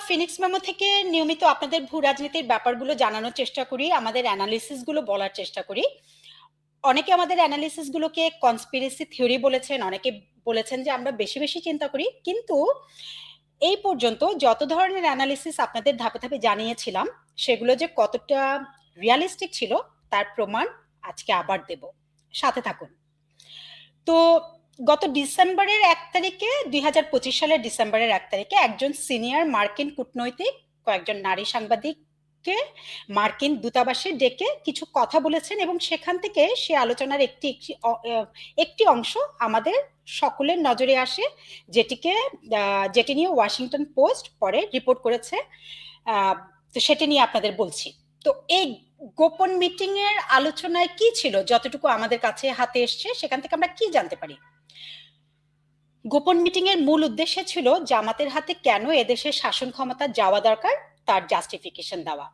Phoenix memo থেকে নিয়মিত আপনাদের ভূ রাজনীতির ব্যাপারগুলো জানানোর চেষ্টা করি, আমাদের অ্যানালিসিস গুলো বলার চেষ্টা করি। অনেকে আমাদের অ্যানালিসিস গুলোকে কনস্পিরেসি থিওরি বলেছেন, অনেকে বলেছেন যে আমরা বেশি বেশি চিন্তা করি, কিন্তু এই পর্যন্ত যত ধরনের অ্যানালিসিস আপনাদের ধাপে ধাপে জানিয়েছিলাম সেগুলো যে কতটা রিয়ালিস্টিক ছিল তার প্রমাণ আজকে আবার দেব, সাথে থাকুন। তো গত ডিসেম্বরের 1 তারিখে 2025 সালের ডিসেম্বরের 1 তারিখে একজন সিনিয়র মার্কিন কূটনৈতিক কয়েকজন নারী সাংবাদিককে মার্কিন দূতাবাসে ডেকে কিছু কথা বলেছেন, এবং সেখান থেকে সে আলোচনার একটি অংশ আমাদের সকলের নজরে আসে, যেটি নিয়ে ওয়াশিংটন পোস্ট পরে রিপোর্ট করেছে। তো সেটি নিয়ে আপনাদের বলছি। তো এই গোপন মিটিং এর আলোচনায় কি ছিল, যতটুকু আমাদের কাছে হাতে এসছে সেখান থেকে আমরা কি জানতে পারি। গোপন মিটিং এর মূল উদ্দেশ্য ছিল জামাতের হাতে কেন এদেশের শাসন ক্ষমতা যাওয়া দরকার তার জাস্টিফিকেশন দেওয়া।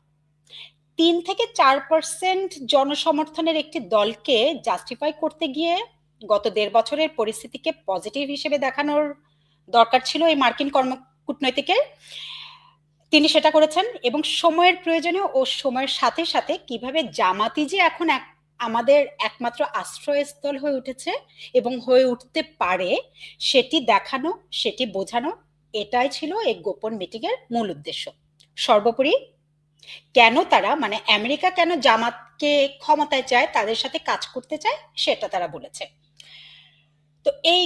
3 থেকে 4% জনসমর্থনের একটি দলকে জাস্টিফাই করতে গিয়ে গত 1.5 বছরের পরিস্থিতিকে পজিটিভ হিসেবে দেখানোর দরকার ছিল এই মার্কিন কূটনৈতিকের। তিনি সেটা করেছেন, এবং সময়ের প্রয়োজনে ও সময়ের সাথে সাথে কিভাবে জামাতি যে এখন আমাদের একমাত্র আশ্রয়স্থল হয়ে উঠেছে এবং হয়ে উঠতে পারে সেটি দেখানো, সেটি বোঝানো, এটাই ছিল এই গোপন মিটিং এর মূল উদ্দেশ্য। সর্বোপরি কেন তারা, মানে আমেরিকা কেন জামাতকে ক্ষমতায় চায়, তাদের সাথে কাজ করতে চায়, সেটা তারা বলেছে। তো এই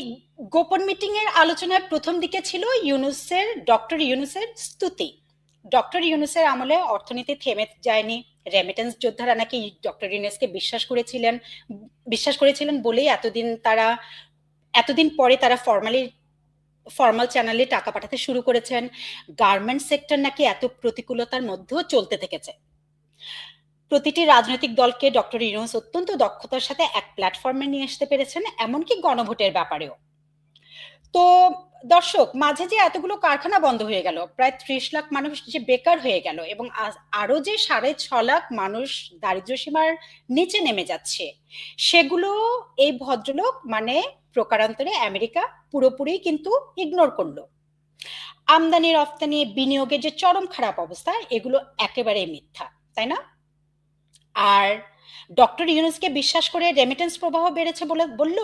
গোপন মিটিং এর আলোচনার প্রথম দিকে ছিল ডক্টর ইউনূসের স্তুতি। ডক্টর ইউনূসের আমলে অর্থনীতি থেমে যায়নি, রেমিটেন্স যোদ্ধারা নাকি ডক্টর ইউনূসকে বিশ্বাস করেছিলেন বলেই এতদিন পরে তারা ফর্মাল চ্যানেলে টাকা পাঠাতে শুরু করেছেন। গার্মেন্ট সেক্টর নাকি এত প্রতিকূলতার মধ্যেও চলতে থেকেছে। প্রতিটি রাজনৈতিক দলকে ডক্টর ইউনূস অত্যন্ত দক্ষতার সাথে এক প্ল্যাটফর্মে নিয়ে আসতে পেরেছেন, এমনকি গণভোটের ব্যাপারেও। তো দর্শক, মাঝে যে এতগুলো কারখানা বন্ধ হয়ে গেল, প্রায় 30 লাখ মানুষ যে বেকার হয়ে গেল, এবং আরো যে 6.5 লাখ মানুষ দারিদ্র্য সীমার নিচে নেমে যাচ্ছে, সেগুলো এই ভদ্রলোক মানে প্রকারান্তরে আমেরিকা পুরোপুরি কিন্তু ইগনোর করলো। আমদানি রফতানি বিনিয়োগের যে চরম খারাপ অবস্থা, এগুলো একেবারে মিথ্যা, তাই না? আর ডক্টর ইউনূসকে বিশ্বাস করে রেমিটেন্স প্রবাহ বেড়েছে বলল।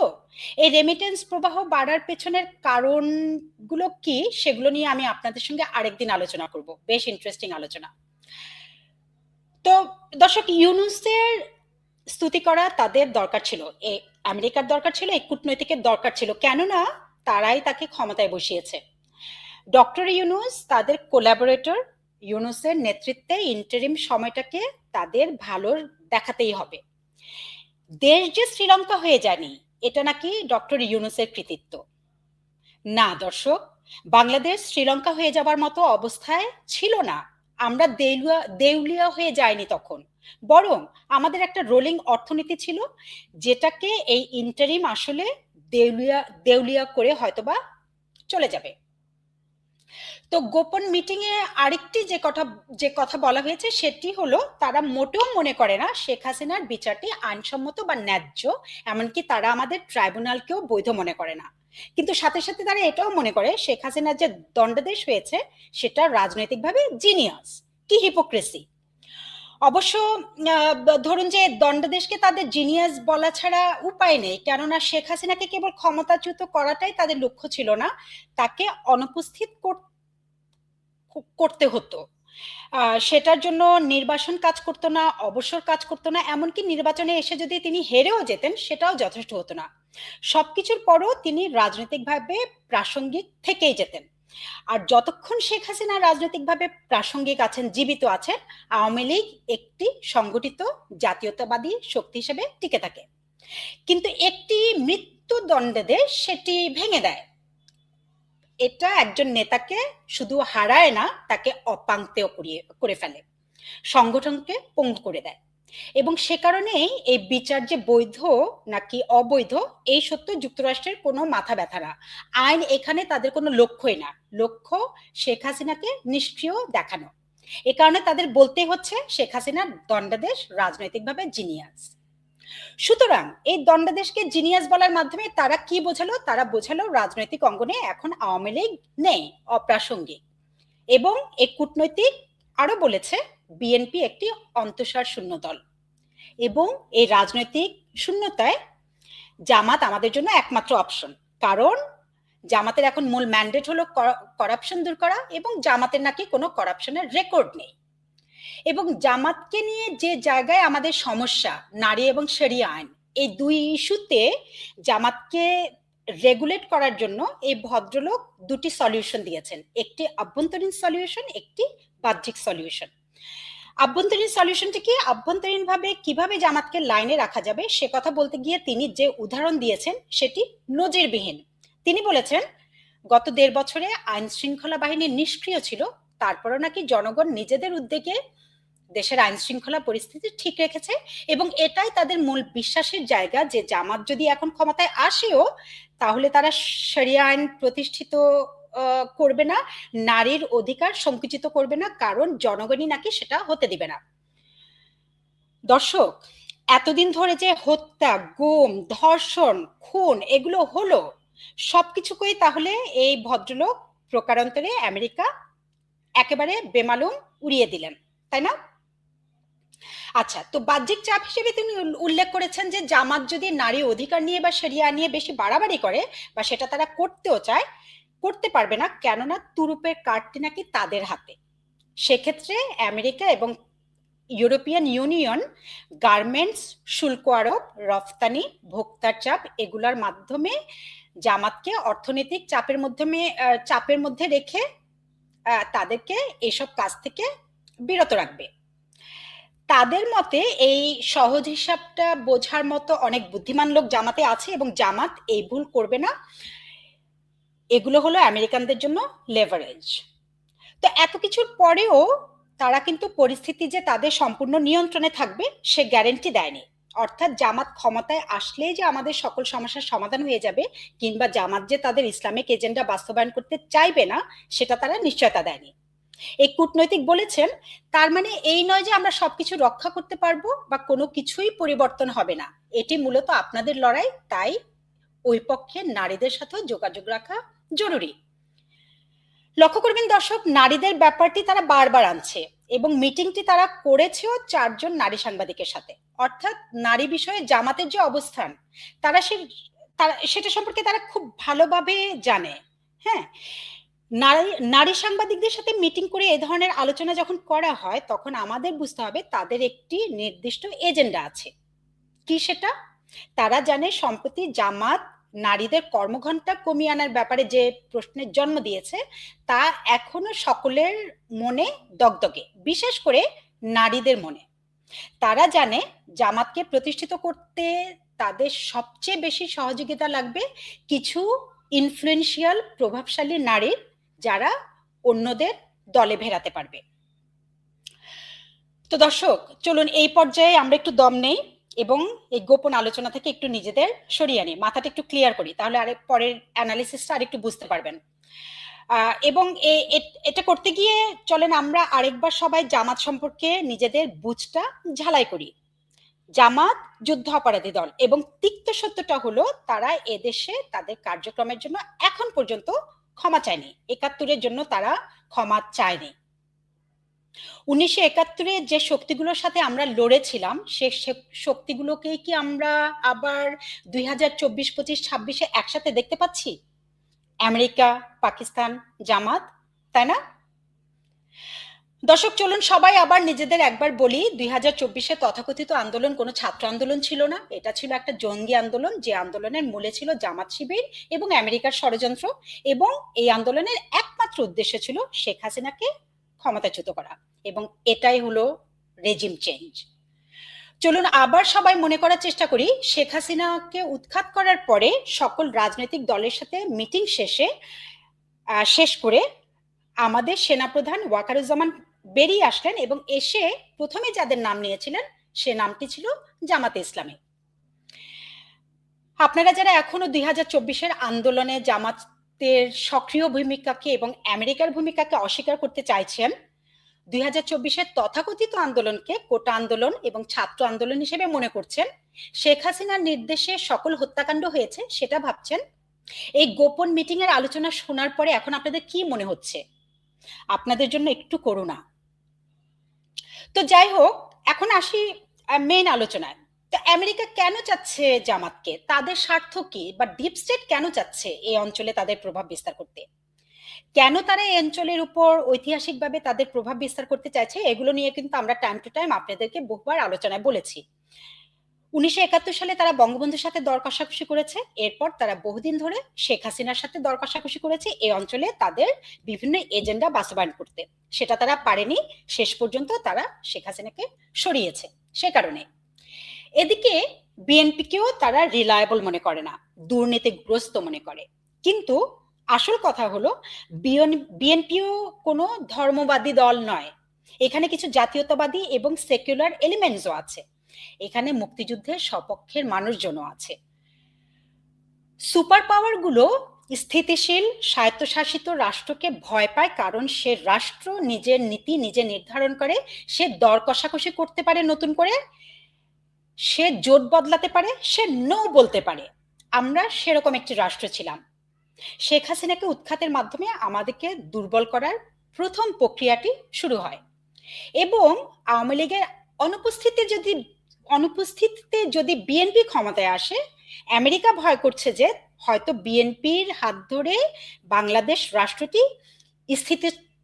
এই রেমিটেন্স প্রবাহ বাড়ার পেছনের কারণগুলো কি, সেগুলো নিয়ে আমি আপনাদের সঙ্গে আরেকদিন আলোচনা করব, বেশ ইন্টারেস্টিং আলোচনা। তো দর্শক, ইউনূসের স্তুতি করা তাদের দরকার ছিল, আমেরিকার দরকার ছিল, এই কূটনৈতিকের দরকার ছিল, কেননা তারাই তাকে ক্ষমতায় বসিয়েছে। ডক্টর ইউনূস তাদের কোলাবোরেটর, ইউনূসের নেতৃত্বে ইন্টারিম সময়টাকে তাদের ভালো দেখাতেই হবে। দেশ যে শ্রীলঙ্কা হয়ে যায়নি, এটা নাকি ডক্টর ইউনূসের কৃতিত্ব না। দর্শক, বাংলাদেশ শ্রীলঙ্কা হয়ে যাবার মতো অবস্থায় ছিল না, আমরা দেউলিয়া হয়ে যায়নি তখন, বরং আমাদের একটা রোলিং অর্থনীতি ছিল, যেটাকে এই ইন্টারিম আসলে দেউলিয়া করে হয়তোবা চলে যাবে। তো গোপন মিটিং এ আরেকটি যে কথা বলা হয়েছে সেটি হলো, তারা মোটেও মনে করে না শেখ হাসিনার বিচারটি আইনসম্মত বা ন্যায্য, এমনকি তারা আমাদের ট্রাইব্যুনালকেও বৈধ মনে করে না। কিন্তু সাথে সাথে তারা এটাও মনে করে শেখ হাসিনার যে দণ্ডাদেশ হয়েছে সেটা রাজনৈতিকভাবে জিনিয়াস। কি হিপোক্রেসি! অবশ্য ধরুন যে দণ্ডাদেশকে তাদের জিনিয়াস বলা ছাড়া উপায় নেই, কেননা শেখ হাসিনাকে কেবল ক্ষমতাচ্যুত করাটাই তাদের লক্ষ্য ছিল না, তাকে অনুপস্থিত করতে হতো। সেটার জন্য নির্বাসন কাজ করতো না, অবসর কাজ করতো না, এমনকি নির্বাচনে এসে যদি তিনি হেরেও যেতেন সেটাও যথেষ্ট হতো না। সবকিছুর পরও তিনি রাজনৈতিকভাবে প্রাসঙ্গিক থেকেই যেতেন। আর যতক্ষণ শেখ হাসিনা রাজনৈতিকভাবে প্রাসঙ্গিক আছেন, জীবিত আছেন, আওয়ামী লীগ একটি সংগঠিত জাতীয়তাবাদী শক্তি হিসেবে টিকে থাকে। কিন্তু একটি মৃত্যুদণ্ডাদেশ সেটি ভেঙে দেয়। এটা একজন নেতাকে শুধু হারায় না, তাকে অপাঙ্ক্তেয় করে ফেলে, সংগঠনকে পঙ্গু করে দেয়। এবং সে কারণেই এই বিচার যে বৈধ নাকি অবৈধ, এই সত্য যুক্তরাষ্ট্রের কোনো মাথা ব্যথা না। আইন এখানে তাদের কোনো লক্ষ্যই না, লক্ষ্য শেখ হাসিনাকে নিষ্ক্রিয় দেখানো। এ কারণে তাদের বলতে হচ্ছে শেখ হাসিনার দণ্ডাদেশ রাজনৈতিকভাবে জিনিয়াস। সুতরাং এই দণ্ডাদেশকে জিনিয়াস বলার মাধ্যমে তারা কি বোঝালো? তারা বোঝালো রাজনৈতিক অঙ্গনে এখন আওয়ামী লীগ নেই, অপ্রাসঙ্গিক। এবং এই কূটনৈতিক আরো বলেছে বিএনপি একটি অন্তঃসার শূন্য দল এবং এই রাজনৈতিক শূন্যতায় জামাত আমাদের জন্য একমাত্র অপশন। কারণ জামাতের এখন মূল ম্যান্ডেট হলো করাপশন দূর করা এবং জামাতের নাকি কোনো করাপশনের রেকর্ড নেই। এবং জামাতকে নিয়ে যে জায়গায় আমাদের সমস্যা, নারী এবং শরিয়া আইন, এই দুই ইস্যুতে জামাতকে রেগুলেট করার জন্য এই ভদ্রলোক দুটি সলিউশন দিয়েছেন, একটি আভ্যন্তরীণ সলিউশন, একটি বাহ্যিক সলিউশন। আভ্যন্তরীণ সলিউশনটি কি, আভ্যন্তরীণভাবে কিভাবে জামাতকে লাইনে রাখা যাবে সে কথা বলতে গিয়ে তিনি যে উদাহরণ দিয়েছেন সেটি নজিরবিহীন। তিনি বলেছেন গত ১.৫ বছরে আইন শৃঙ্খলা বাহিনী নিষ্ক্রিয় ছিল, তারপরও নাকি জনগণ নিজেদের উদ্যোগে দেশের আইন শৃঙ্খলা পরিস্থিতি ঠিক রেখেছে এবং এটাই তাদের মূল বিশ্বাসের জায়গা যে জামাত যদি এখন ক্ষমতায় আসেও তাহলে তারা শরিয়া আইন প্রতিষ্ঠিত করবে না, নারীর অধিকার সংকুচিত করবে না, কারণ জনগণই নাকি সেটা হতে দিবে না। দর্শক, এতদিন ধরে যে হত্যা, গুম, ধর্ষণ, খুন এগুলো হলো সবকিছুকেই তাহলে এই ভদ্রলোক প্রকারান্তরে আমেরিকা একেবারে বেমালুম উড়িয়ে দিলেন, তাই না? আচ্ছা, তো বাহ্যিক চাপ হিসেবে তিনি উল্লেখ করেছেন যে জামাত যদি নারী অধিকার নিয়ে বা শরিয়া নিয়ে বেশি বাড়াবাড়ি করে বা সেটা তারা করতেও চায়, করতে পারবে না, কেননা তুরুপের কার্ডটি নাকি তাদের হাতে। সেক্ষেত্রে আমেরিকা এবং ইউরোপিয়ান ইউনিয়ন গার্মেন্টস শুল্ক আরোপ, রফতানি, ভোক্তার চাপ এগুলার মাধ্যমে জামাতকে অর্থনৈতিক চাপের মধ্যে রেখে তাদেরকে এসব কাজ থেকে বিরত রাখবে। তাদের মতে এই সহজ হিসাবটা বোঝার মতো অনেক বুদ্ধিমান লোক জামাতে আছে এবং জামাত এই ভুল করবে না। এগুলো হলো আমেরিকানদের জন্য লেভারেজ। তো এত কিছুর পরেও তারা কিন্তু পরিস্থিতি যে তাদের সম্পূর্ণ নিয়ন্ত্রণে থাকবে সে গ্যারেন্টি দেয়নি। অর্থাৎ জামাত ক্ষমতায় আসলেই যে আমাদের সকল সমস্যার সমাধান হয়ে যাবে কিংবা জামাত যে তাদের ইসলামিক এজেন্ডা বাস্তবায়ন করতে চাইবে না সেটা তারা নিশ্চয়তা দেয়নি। এই কূটনৈতিক বলেছেন তার মানে এই নয় যে আমরা সবকিছু রক্ষা করতে পারবো বা কোনো কিছুই পরিবর্তন হবে না, এটি মূলত আপনাদের লড়াই, তাই ওই পক্ষে নারীদের সাথে যোগাযোগ রাখা জরুরি। লক্ষ্য করবেন দর্শক, নারীদের ব্যাপারটি তারা বারবার আনছে এবং মিটিংটি তারা করেছেও 4 জন নারী সাংবাদিকের সাথে। অর্থাৎ নারী বিষয়ে জামাতের যে অবস্থান তারা সেটা সম্পর্কে তারা খুব ভালোভাবে জানে। হ্যাঁ, নারী সাংবাদিকদের সাথে মিটিং করে এ ধরনের আলোচনা যখন করা হয় তখন আমাদের বুঝতে হবে তাদের একটি নির্দিষ্ট এজেন্ডা আছে। কি সেটা? তারা জানে সম্প্রতি জামাত নারীদের কর্মঘণ্টা কমিয়ে আনার ব্যাপারে যে প্রশ্নের জন্ম দিয়েছে তা এখনো সকলের মনে দগদগে, বিশেষ করে নারীদের মনে। তারা জানে জামাতকে প্রতিষ্ঠিত করতে তাদের সবচেয়ে বেশি সহযোগিতা লাগবে কিছু ইনফ্লুয়েন্সিয়াল প্রভাবশালী নারীর, যারা অন্যদের দলে ভেড়াতে পারবে। তো দর্শক, চলুন এই পর্যায়ে আমরা একটু দম নেই এবং এই গোপন আলোচনা থেকে একটু নিজেদের সরিয়ে আনি, মাথাটা একটু ক্লিয়ার করি, তাহলে আরেক পরের অ্যানালিসিসটা আরেকটু বুঝতে পারবেন। এবং এটা করতে গিয়ে চলেন আমরা আরেকবার সবাই জামাত সম্পর্কে নিজেদের বুঝটা ঝালাই করি। জামাত যুদ্ধ অপরাধী দল এবং তিক্ত সত্যটা হলো তারা এদেশে তাদের কার্যক্রমের জন্য এখন পর্যন্ত ক্ষমা চায়নি। ৭১-এর জন্য তারা ক্ষমা চায়নি। ১৯৭১-এ যে শক্তিগুলোর সাথে আমরা লড়েছিলাম সে শক্তিগুলোকেই কি আমরা আবার ২০২৪, ২৫, ২৬-এ একসাথে দেখতে পাচ্ছি? আমেরিকা, পাকিস্তান, জামাত, তাই না? দর্শক, চলুন সবাই আবার নিজেদের একবার বলি, ২০২৪-এ তথাকথিত আন্দোলন কোনো ছাত্র আন্দোলন ছিল না, এটা ছিল একটা জঙ্গি আন্দোলন, যে আন্দোলনের মূলে ছিল জামাত শিবির এবং আমেরিকার ষড়যন্ত্র, এবং এই আন্দোলনের একমাত্র উদ্দেশ্য ছিল শেখ হাসিনাকে ক্ষমতাচ্যুত করা, এবং এটাই হলো রেজিম চেঞ্জ। চলুন আবার সবাই মনে করার চেষ্টা করি, শেখ হাসিনাকে উৎখাত করার পরে সকল রাজনৈতিক দলের সাথে মিটিং শেষ করে আমাদের সেনাপ্রধান ওয়াকারুজ্জামান বেরিয়ে আসলেন এবং এসে প্রথমে যাদের নাম নিয়েছিলেন সে নামটি ছিল জামাতে ইসলামী। আপনারা যারা এখনো ২০২৪-এর আন্দোলনে জামাতের সক্রিয় ভূমিকাকে এবং আমেরিকার ভূমিকাকে অস্বীকার করতে চাইছেন, ২০২৪-এর তথাকথিত আন্দোলনকে কোটা আন্দোলন এবং ছাত্র আন্দোলন হিসেবে মনে করছেন, শেখ হাসিনার নির্দেশে সকল হত্যাকাণ্ড হয়েছে সেটা ভাবছেন, এই গোপন মিটিং এর আলোচনা শোনার পরে এখন আপনাদের কি মনে হচ্ছে? আপনাদের জন্য একটু করুণা। তো যাই হোক, এখন আসি মেইন আলোচনায়। তো আমেরিকা কেন চাচ্ছে জামাতকে, তাদের স্বার্থ কি, বা ডিপ স্টেট কেন চাচ্ছে এই অঞ্চলে তাদের প্রভাব বিস্তার করতে? কেন তারা এই অঞ্চলের উপর ঐতিহাসিকভাবে তাদের প্রভাব বিস্তার করতে চাইছে, এগুলো নিয়ে কিন্তু আমরা টাইম টু টাইম আপনাদেরকে বহুবার আলোচনায় বলেছি। 1971 সালে তারা বঙ্গবন্ধুর সাথে দর কষাকষি করেছে, এরপর তারা বহুদিন ধরে শেখ হাসিনার সাথে দর কষাকষি করেছে এই অঞ্চলে তাদের বিভিন্ন এজেন্ডা বাস্তবায়ন করতে। সেটা তারা পারেনি, শেষ পর্যন্ত তারা শেখ হাসিনাকে সরিয়েছে সে কারণে। এদিকে বিএনপিকেও তারা রিলায়েবল মনে করে না, দুর্নীতিগ্রস্ত মনে করে। কিন্তু আসল কথা হলো বিএনপিও কোনো ধর্মবাদী দল নয়, এখানে কিছু জাতীয়তাবাদী এবং সেকুলার এলিমেন্টসও আছে, এখানে মুক্তিযুদ্ধের সপক্ষের মানুষজনও আছে। সুপার পাওয়ার গুলো স্থিতিশীল স্বায়ত্তশাসিত রাষ্ট্রকে ভয় পায়, কারণ সে রাষ্ট্র নিজের নীতি নিজে নির্ধারণ করে, সে দর কষাকষি করতে পারে নতুন করে, সে জোট বদলাতে পারে, সে নো বলতে পারে। আমরা সেরকম একটি রাষ্ট্র ছিলাম। শেখ হাসিনাকে উৎখাতের মাধ্যমে আমাদেরকে দুর্বল করার প্রথম প্রক্রিয়াটি শুরু হয়, এবং আওয়ামী লীগের অনুপস্থিতিতে যদি বিএনপি ক্ষমতায় আসে, আমেরিকা ভয় করছে যে হয়তো বিএনপির হাত ধরে বাংলাদেশ রাষ্ট্রটি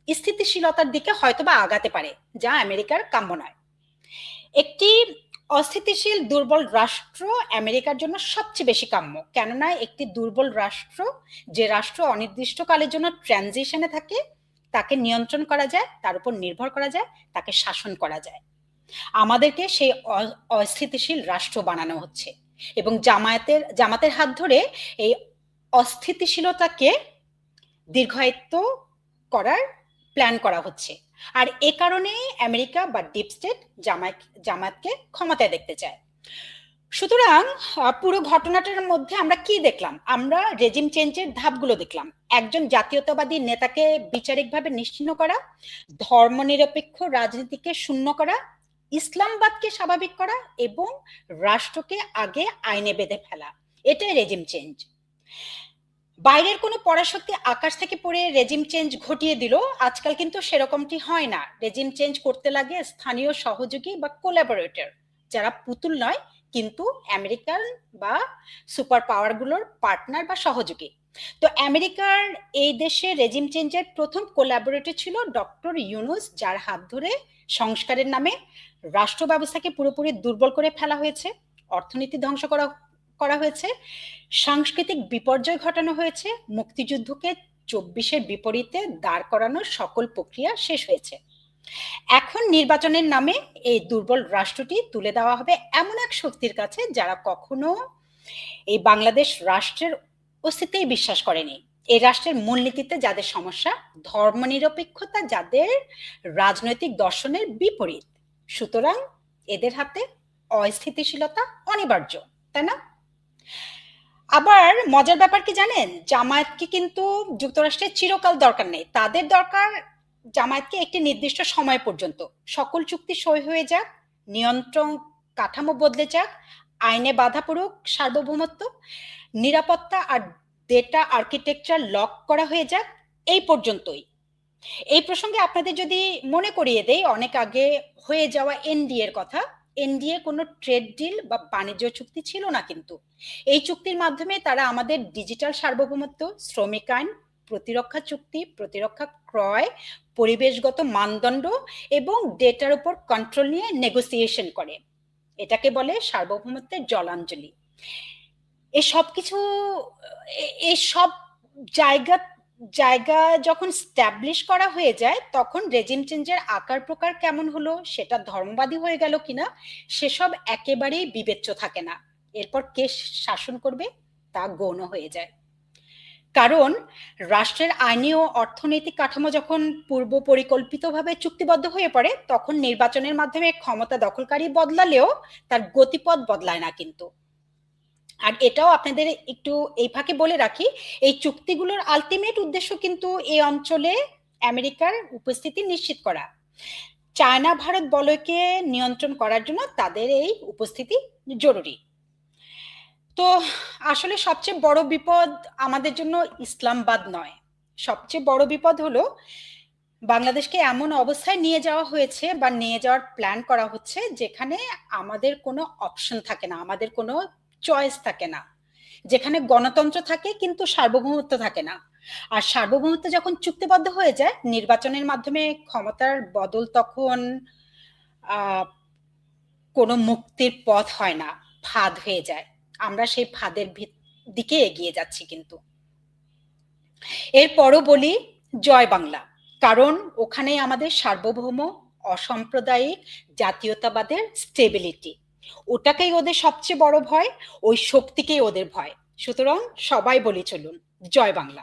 স্থিতিশীলতার দিকে হয়তোবা আগাতে পারে, যা আমেরিকার কাম্য নয়। একটি অস্থিতিশীল দুর্বল রাষ্ট্র আমেরিকার জন্য সবচেয়ে বেশি কাম্য, কেননা একটি দুর্বল রাষ্ট্র, যে রাষ্ট্র অনির্দিষ্টকালের জন্য ট্রানজিশনে থাকে, তাকে নিয়ন্ত্রণ করা যায়, তার উপর নির্ভর করা যায়, তাকে শাসন করা যায়। আমাদেরকে সেই অস্থিতিশীল রাষ্ট্র বানানো হচ্ছে, এবং জামাতের হাত ধরে এই অস্থিতিশীলতাকে দীর্ঘায়িত করার প্ল্যান করা হচ্ছে। আর এ কারণে আমেরিকা বা ডিপ স্টেট জামায়াতকে ক্ষমতায় দেখতে চায়। সুতরাং পুরো ঘটনাটার মধ্যে আমরা কি দেখলাম? আমরা রেজিম চেঞ্জের ধাপগুলো দেখলাম। একজন জাতীয়তাবাদী নেতাকে বিচারিকভাবে নিশ্চিহ্ন করা, ধর্মনিরপেক্ষ রাজনীতিকে শূন্য করা, ইসলামবাদকে স্বাভাবিক করা, এবং রাষ্ট্রকে আগে আইনে বেঁধে ফেলা, এটাই রেজিম চেঞ্জ। বাইরের কোনো পরাশক্তি আকাশ থেকে পড়ে রেজিম চেঞ্জ ঘটিয়ে দিল, আজকাল কিন্তু সেরকমটি হয় না। রেজিম চেঞ্জ করতে লাগে স্থানীয় সহযোগী বা কোলাবোরেটর, যারা পুতুল নয় কিন্তু আমেরিকান বা সুপার পাওয়ারগুলোর পার্টনার বা সহযোগী। তো আমেরিকার এই দেশে রেজিম চেঞ্জের প্রথম কোলাবোরেটর ছিল ডক্টর ইউনুস, যার হাত ধরে সংস্কারের নামে রাষ্ট্র ব্যবস্থাকে পুরোপুরি দুর্বল করে ফেলা হয়েছে, অর্থনীতি ধ্বংস করা হয়েছে, সাংস্কৃতিক বিপর্যয় ঘটানো হয়েছে, মুক্তিযুদ্ধকে 24-এর বিপরীতে দাঁড় করানোর সকল প্রক্রিয়া শেষ হয়েছে। এখন নির্বাচনের নামে এই দুর্বল রাষ্ট্রটি তুলে দেওয়া হবে এমন এক শক্তির কাছে যারা কখনো এই বাংলাদেশ রাষ্ট্রের অস্তিত্বেই বিশ্বাস করেনি। এই রাষ্ট্রের মূলনীতিতে যাদের সমস্যা, ধর্মনিরপেক্ষতা যাদের রাজনৈতিক দর্শনের বিপরীত, সুতরাং এদের হাতে অস্থিতিশীলতা অনিবার্য, তাই না? আবার মজার ব্যাপার কি জানেন, জামায়াতকে কিন্তু যুক্তরাষ্ট্রের চিরকাল দরকার নেই, তাদের দরকার জামায়াতকে একটি নির্দিষ্ট সময় পর্যন্ত। সকল চুক্তি সই হয়ে যাক, নিয়ন্ত্রণ কাঠামো বদলে যাক, আইনে বাধা পড়ুক সার্বভৌমত্ব, নিরাপত্তা আর ডেটা আর্কিটেকচার লক করা হয়ে যাক, এই পর্যন্তই। এই প্রসঙ্গে আপনাদের যদি মনে করিয়ে দেই অনেক আগে হয়ে যাওয়া এনডিএর কথা। এনডিএ কোনো ট্রেড ডিল বা বাণিজ্য চুক্তি ছিল না, কিন্তু এই চুক্তির মাধ্যমে তারা আমাদের ডিজিটাল সার্বভৌমত্ব, শ্রমিক আইন, প্রতিরক্ষা চুক্তি, প্রতিরক্ষা ক্রয়, পরিবেশগত মানদণ্ড এবং ডেটার উপর কন্ট্রোল নিয়ে নেগোসিয়েশন করে। এটাকে বলে সার্বভৌমত্বের জলাঞ্জলি। এসব কিছু, এসব জায়গা যখন স্ট্যাবলিশ করা হয়ে যায়, তখন রেজিম চেঞ্জের আকার প্রকার কেমন হলো, সেটা ধর্মবাদী হয়ে গেল কিনা, সেসব একেবারেই বিবেচ্য থাকে না। এরপর কে শাসন করবে তা গৌণ হয়ে যায়, কারণ রাষ্ট্রের আইনি ও অর্থনৈতিক কাঠামো যখন পূর্ব পরিকল্পিতভাবে চুক্তিবদ্ধ হয়ে পড়ে, তখন নির্বাচনের মাধ্যমে ক্ষমতা দখলকারী বদলালেও তার গতিপথ বদলায় না কিন্তু। আর এটাও আপনাদের একটু এই ফাঁকে বলে রাখি, এই চুক্তিগুলোর আলটিমেট উদ্দেশ্য কিন্তু এই অঞ্চলে আমেরিকার উপস্থিতি নিশ্চিত করা। চায়না ভারত বলয়কে নিয়ন্ত্রণ করার জন্য তাদের এই উপস্থিতি জরুরি। তো আসলে সবচেয়ে বড় বিপদ আমাদের জন্য ইসলামবাদ নয়, সবচেয়ে বড় বিপদ হলো বাংলাদেশকে এমন অবস্থায় নিয়ে যাওয়া হয়েছে বা নিয়ে যাওয়ার প্ল্যান করা হচ্ছে যেখানে আমাদের কোনো অপশন থাকে না, আমাদের কোনো চয়েস থাকে না, যেখানে গণতন্ত্র থাকে কিন্তু সার্বভৌমত্ব থাকে না। আর সার্বভৌমত্ব যখন চুক্তিবদ্ধ হয়ে যায়, নির্বাচনের মাধ্যমে ক্ষমতার বদল তখন আহ কোনো মুক্তির পথ হয় না, ফাঁদ হয়ে যায়। আমরা সেই ফাঁদের দিকে এগিয়ে যাচ্ছি। কিন্তু এরপরও বলি জয় বাংলা, কারণ ওখানেই আমাদের সার্বভৌম অসাম্প্রদায়িক জাতীয়তাবাদের স্টেবিলিটি, ওটাকেই ওদের সবচেয়ে বড় ভয়, ওই শক্তিকেই ওদের ভয়। সুতরাং সবাই বলি চলুন জয় বাংলা।